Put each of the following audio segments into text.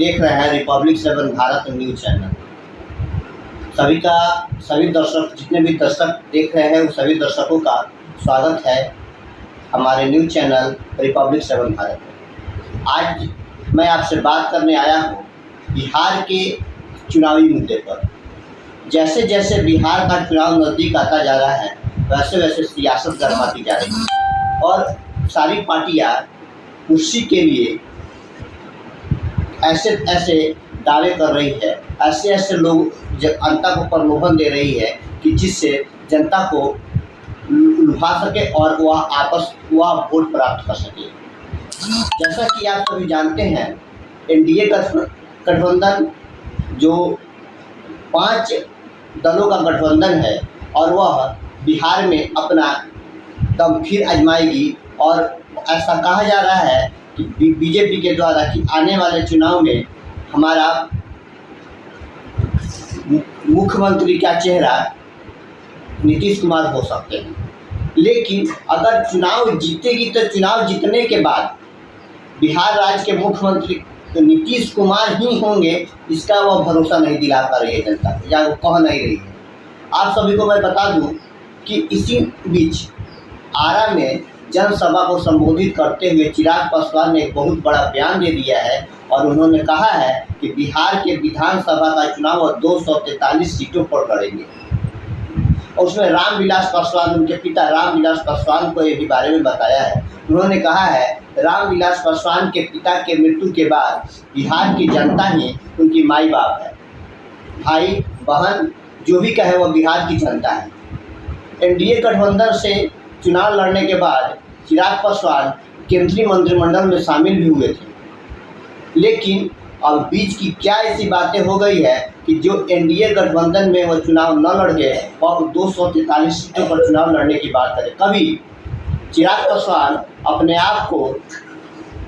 देख रहे हैं रिपब्लिक 7 भारत न्यूज चैनल। सभी दर्शक, जितने भी दर्शक देख रहे हैं उन सभी दर्शकों का स्वागत है हमारे न्यूज चैनल रिपब्लिक 7 भारत में। आज मैं आपसे बात करने आया हूँ बिहार के चुनावी मुद्दे पर। जैसे जैसे बिहार का चुनाव नज़दीक आता जा रहा है वैसे वैसे सियासत गरमाती जा रही है और सारी पार्टियां कुर्सी के लिए ऐसे ऐसे दावे कर रही है, ऐसे ऐसे लोग जनता को प्रलोभन दे रही है कि जिससे जनता को लुभा सके और वह वोट प्राप्त कर सके। जैसा कि आप सभी जानते हैं, एनडीए गठबंधन जो 5 दलों का गठबंधन है और वह बिहार में अपना दम फिर आजमाएगी और ऐसा कहा जा रहा है कि बीजेपी के द्वारा कि आने वाले चुनाव में हमारा मुख्यमंत्री का चेहरा नीतीश कुमार हो सकते हैं। लेकिन अगर चुनाव जीतेगी तो चुनाव जीतने के बाद बिहार राज्य के मुख्यमंत्री नीतीश कुमार ही होंगे, इसका वह भरोसा नहीं दिला पा रही है जनता या वो कह नहीं रही है। आप सभी को मैं बता दूं कि इसी बीच आरा में जनसभा को संबोधित करते हुए चिराग पासवान ने एक बहुत बड़ा बयान दे दिया है और उन्होंने कहा है कि बिहार के विधानसभा का चुनाव 243 सीटों पर लड़ेंगे। और उसमें रामविलास पासवान, उनके पिता रामविलास पासवान को ये भी बारे में बताया है। उन्होंने कहा है रामविलास पासवान के पिता के मृत्यु के बाद बिहार की जनता ही उनकी माई बाप है, भाई बहन जो भी कहे वह बिहार की जनता है। एनडीए गठबंधन से चुनाव लड़ने के बाद चिराग पासवान केंद्रीय मंत्रिमंडल में शामिल भी हुए थे, लेकिन अब बीच की क्या ऐसी बातें हो गई है कि जो एनडीए गठबंधन में वो चुनाव न लड़ गए और 243 सीटों पर चुनाव लड़ने की बात करें। कभी चिराग पासवान अपने आप को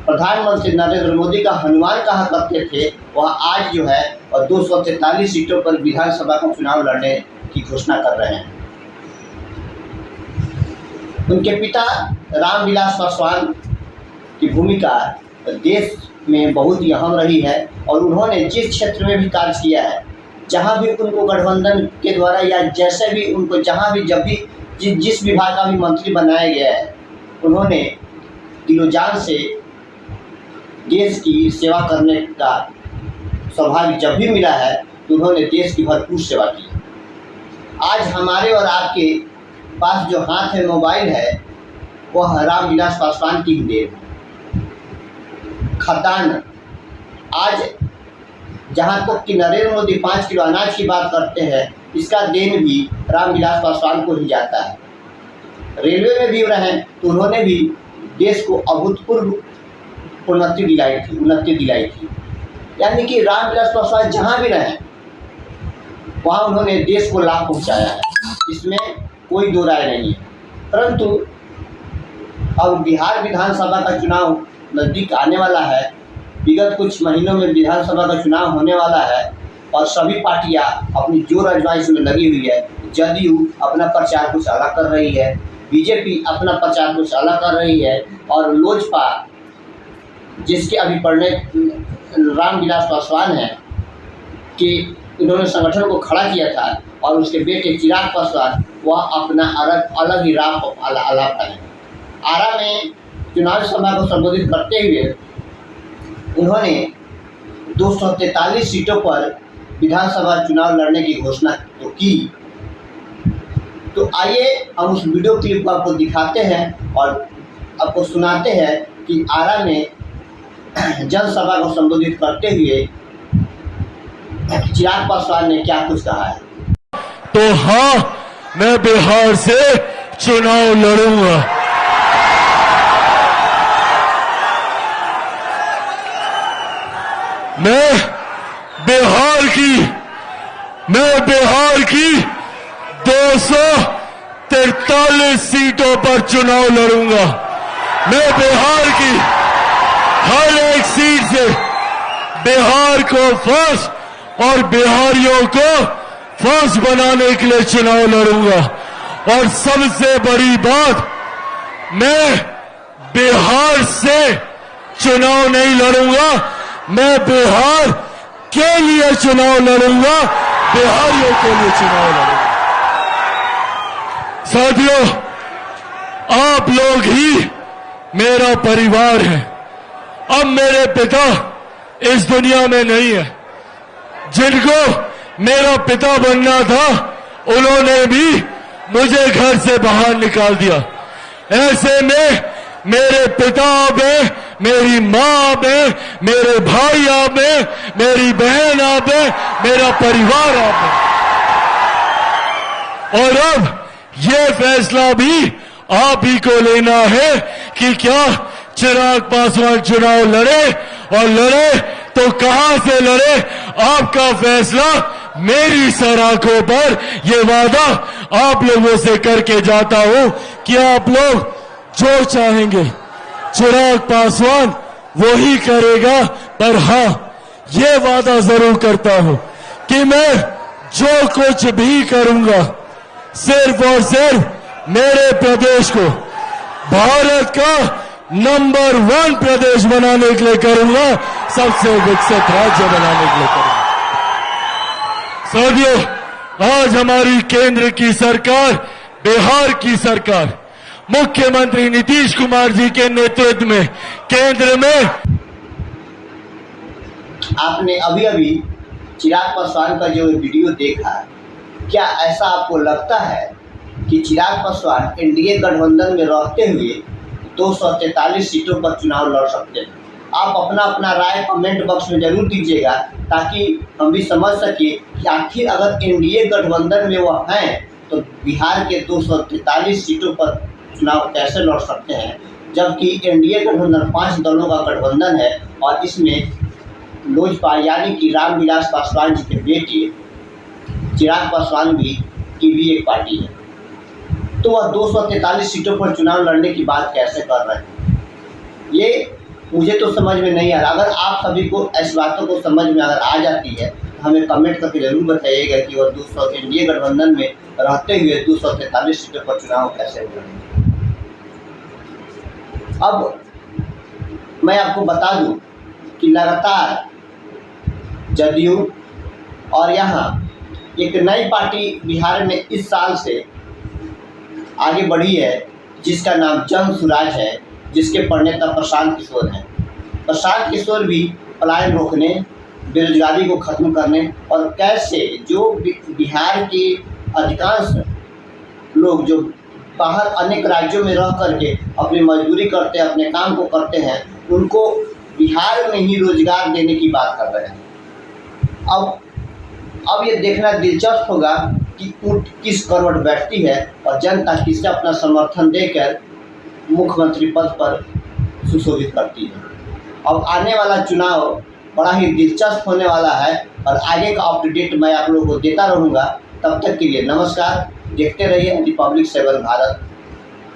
प्रधानमंत्री नरेंद्र मोदी का हनुमान कहा करते थे, वह आज जो है और 243 सीटों पर विधानसभा का चुनाव लड़ने की घोषणा कर रहे हैं। उनके पिता रामविलास पासवान की भूमिका देश में बहुत ही अहम रही है और उन्होंने जिस क्षेत्र में भी कार्य किया है, जहां भी उनको गठबंधन के द्वारा या जैसे भी उनको जहां भी जब भी जिस विभाग का भी मंत्री बनाया गया है, उन्होंने दिलोजान से देश की सेवा करने का सौभाग्य जब भी मिला है तो उन्होंने देश की भरपूर सेवा की। आज हमारे और आपके पास जो हाथ में मोबाइल है वह रामविलास पासवान की ही देन है। खदान आज जहां तक कि नरेंद्र मोदी 5 किलो अनाज की बात करते हैं, इसका देन भी रामविलास पासवान को ही जाता है। रेलवे में भी रहे तो उन्होंने भी देश को अभूतपूर्व उन्नति दिलाई थी। यानी कि रामविलास पासवान जहां भी रहे वहां उन्होंने देश को लाभ पहुंचाया है, इसमें कोई दो राय नहीं है। परंतु अब बिहार विधानसभा का चुनाव नज़दीक आने वाला है, विगत कुछ महीनों में विधानसभा का चुनाव होने वाला है और सभी पार्टियां अपनी जोर आजमाइश में लगी हुई है। जदयू अपना प्रचार कुछ अलग कर रही है, बीजेपी अपना प्रचार कुछ अलग कर रही है और लोजपा, जिसके अभी रामविलास पासवान हैं कि उन्होंने संगठन को खड़ा किया था और उसके बेटे चिराग पासवान वह अपना अलग ही राह आलाप है। आरा में चुनावी सभा को संबोधित करते हुए उन्होंने 243 सीटों पर विधानसभा चुनाव लड़ने की घोषणा तो की। तो आइए हम उस वीडियो क्लिप को आपको दिखाते हैं और आपको सुनाते हैं कि आरा में जनसभा को संबोधित करते हुए चिराग पासवान ने क्या कुछ कहा है। तो हाँ, मैं बिहार से चुनाव लड़ूंगा। मैं बिहार की 243 सीटों पर चुनाव लड़ूंगा। मैं बिहार की हर एक सीट से बिहार को फर्स्ट और बिहारियों को फर्स्ट बनाने के लिए चुनाव लड़ूंगा। और सबसे बड़ी बात, मैं बिहार से चुनाव नहीं लड़ूंगा, मैं बिहार के लिए चुनाव लड़ूंगा, बिहारियों के लिए चुनाव लड़ूंगा। साथियों, आप लोग ही मेरा परिवार है। अब मेरे पिता इस दुनिया में नहीं है। जिनको मेरा पिता बनना था, उन्होंने भी मुझे घर से बाहर निकाल दिया। ऐसे में मेरे पिता आप हैं, मेरी माँ आप हैं, मेरे भाई आप हैं, मेरी बहन आप हैं, मेरा परिवार आप है। और अब ये फैसला भी आप ही को लेना है कि क्या चिराग पासवान चुनाव लड़े, और लड़े तो कहां से लड़े। आपका फैसला मेरी सराखों पर। ये वादा आप लोगों से करके जाता हूं कि आप लोग जो चाहेंगे चिराग पासवान वो ही करेगा। पर हां, ये वादा जरूर करता हूं कि मैं जो कुछ भी करूंगा, सिर्फ और सिर्फ मेरे प्रदेश को भारत का नंबर 1 प्रदेश बनाने के लिए करूंगा, सबसे विकसित राज्य बनाने के लिए करूंगा। साथियों, आज हमारी केंद्र की सरकार, बिहार की सरकार, मुख्यमंत्री नीतीश कुमार जी के नेतृत्व में केंद्र में। आपने अभी अभी चिराग पासवान का जो वीडियो देखा, क्या ऐसा आपको लगता है कि चिराग पासवान एनडीए गठबंधन में रहते हुए 243 सीटों पर चुनाव लड़ सकते हैं? आप अपना अपना राय कमेंट बॉक्स में जरूर दीजिएगा, ताकि हम भी समझ सके कि आखिर अगर एनडीए गठबंधन में वह हैं तो बिहार के 243 सीटों पर चुनाव कैसे लड़ सकते हैं। जबकि एनडीए गठबंधन 5 दलों का गठबंधन है और इसमें लोजपा यानी कि रामविलास पासवान जी के बेटे चिराग पासवान की भी एक पार्टी है। तो वह 243 सीटों पर चुनाव लड़ने की बात कैसे कर रहे हैं, ये मुझे तो समझ में नहीं आ रहा। अगर आप सभी को ऐसी बातों को समझ में अगर आ जाती है तो हमें कमेंट करके जरूर बताइएगा कि वह 200 एनडीए गठबंधन में रहते हुए 243 सीटों पर चुनाव कैसे लड़ेंगे। अब मैं आपको बता दूं कि लगातार जदयू और यहाँ एक नई पार्टी बिहार में इस साल से आगे बढ़ी है, जिसका नाम जन सुराज है, जिसके प्रणेता प्रशांत किशोर हैं। प्रशांत किशोर भी पलायन रोकने, बेरोजगारी को खत्म करने और कैसे जो बिहार के अधिकांश लोग जो बाहर अनेक राज्यों में रह करके अपनी मजदूरी करते हैं, अपने काम को करते हैं, उनको बिहार में ही रोजगार देने की बात कर रहे हैं। अब ये देखना दिलचस्प होगा कि ऊंट किस करवट बैठती है और जनता किसे अपना समर्थन देकर मुख्यमंत्री पद पर सुशोभित करती है। अब आने वाला चुनाव बड़ा ही दिलचस्प होने वाला है और आगे का अपडेट मैं आप लोगों को देता रहूँगा। तब तक के लिए नमस्कार। देखते रहिए रिपब्लिक 7 भारत।